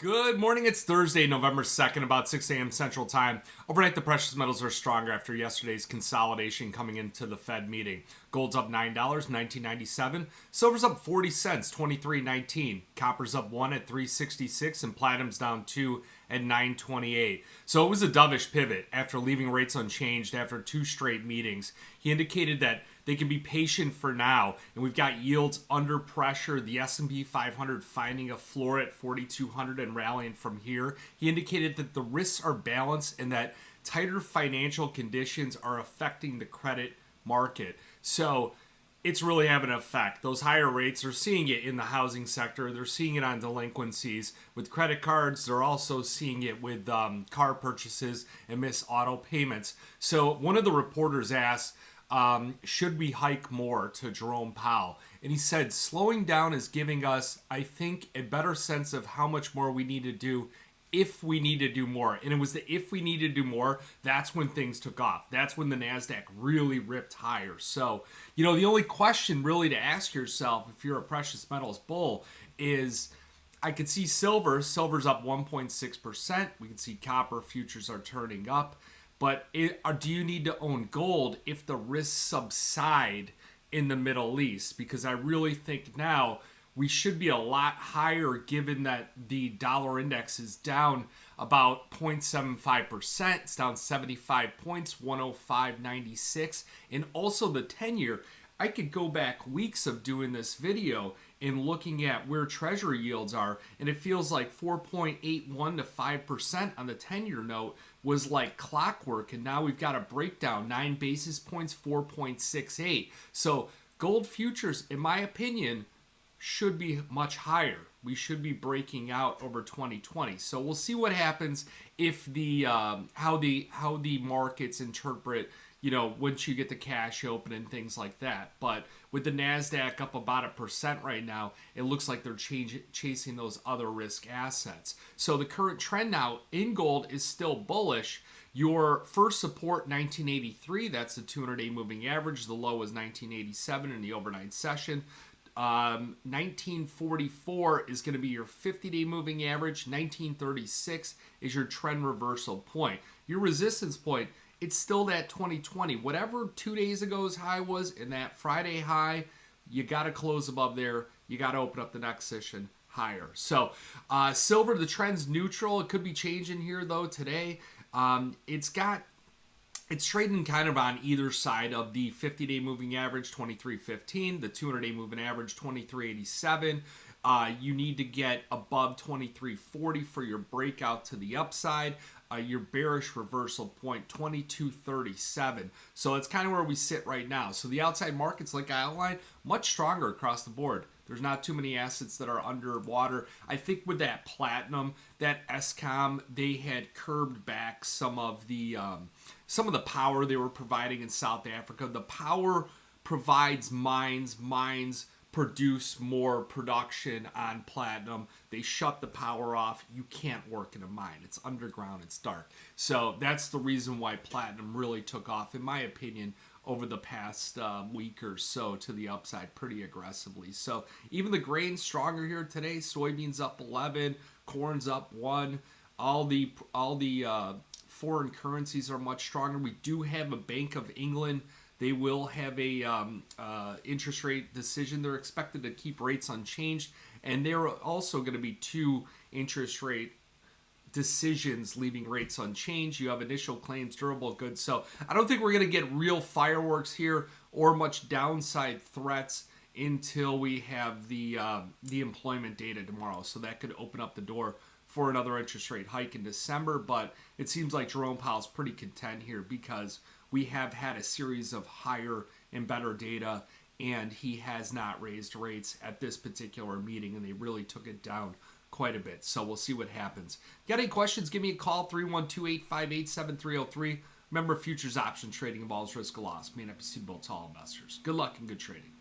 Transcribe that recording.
Good morning. It's Thursday, November 2nd, about 6 a.m. Central Time. Overnight, the precious metals are stronger after yesterday's consolidation coming into the Fed meeting. Gold's up $9, $19.97. Silver's up 40 cents, $23.19. Copper's up 1 at $3.66, and platinum's down 2 at $9.28. So it was a dovish pivot after leaving rates unchanged after two straight meetings. He indicated that they can be patient for now, and we've got yields under pressure. The S&P 500 finding a floor at 4,200 and rallying from here. He indicated that the risks are balanced and that tighter financial conditions are affecting the credit market. So it's really having an effect. Those higher rates, they're seeing it in the housing sector. They're seeing it on delinquencies. With credit cards, they're also seeing it with car purchases and missed auto payments. So one of the reporters asked, should we hike more, to Jerome Powell? And he said, slowing down is giving us, I think, a better sense of how much more we need to do if we need to do more. And it was the if we need to do more, that's when things took off. That's when the NASDAQ really ripped higher. So, the only question really to ask yourself if you're a precious metals bull is, I could see silver's up 1.6%. We can see copper futures are turning up. But do you need to own gold if the risks subside in the Middle East? Because I really think now we should be a lot higher given that the dollar index is down about 0.75%. It's down 75 points, 105.96. And also the 10-year. I could go back weeks of doing this video and looking at where treasury yields are, and it feels like 4.81 to 5% on the 10-year note was like clockwork, and now we've got a breakdown, 9 basis points, 4.68. So gold futures, in my opinion, should be much higher. We should be breaking out over 2020. So we'll see what happens if the how the markets interpret, once you get the cash open and things like that. But with the NASDAQ up about 1% right now, it looks like they're chasing those other risk assets. So the current trend now in gold is still bullish. Your first support, 1983, that's the 200-day moving average. The low was 1987 in the overnight session. 1944 is going to be your 50-day moving average. 1936 is your trend reversal point. Your resistance point, it's still that 2020. Whatever 2 days ago's high was and that Friday high, you got to close above there. You got to open up the next session higher. So silver, the trend's neutral. It could be changing here, though, today. It's trading kind of on either side of the 50-day moving average, 23.15, the 200-day moving average, 23.87. You need to get above 23.40 for your breakout to the upside. Your bearish reversal point, 22.37. So it's kind of where we sit right now. So the outside markets, like I outlined, much stronger across the board. There's not too many assets that are underwater. I think with that platinum, that Escom, they had curbed back some of the power they were providing in South Africa. The power provides mines. Mines produce more production on platinum. They shut the power off. You can't work in a mine. It's underground. It's dark. So that's the reason why platinum really took off, in my opinion, over the past week or so to the upside pretty aggressively. So even the grain's stronger here today. Soybeans up 11, corn's up 1. All the foreign currencies are much stronger. We do have a Bank of England. They will have a interest rate decision. They're expected to keep rates unchanged, and there are also going to be 2 interest rate decisions leaving rates unchanged. You have initial claims, durable goods. So I don't think we're going to get real fireworks here or much downside threats until we have the employment data tomorrow. So that could open up the door for another interest rate hike in December. But it seems like Jerome Powell's pretty content here because we have had a series of higher and better data, and he has not raised rates at this particular meeting, and they really took it down quite a bit. So we'll see what happens. Got any questions? Give me a call, 312-858-7303. Remember, futures option trading involves risk of loss. May not be suitable to all investors. Good luck and good trading.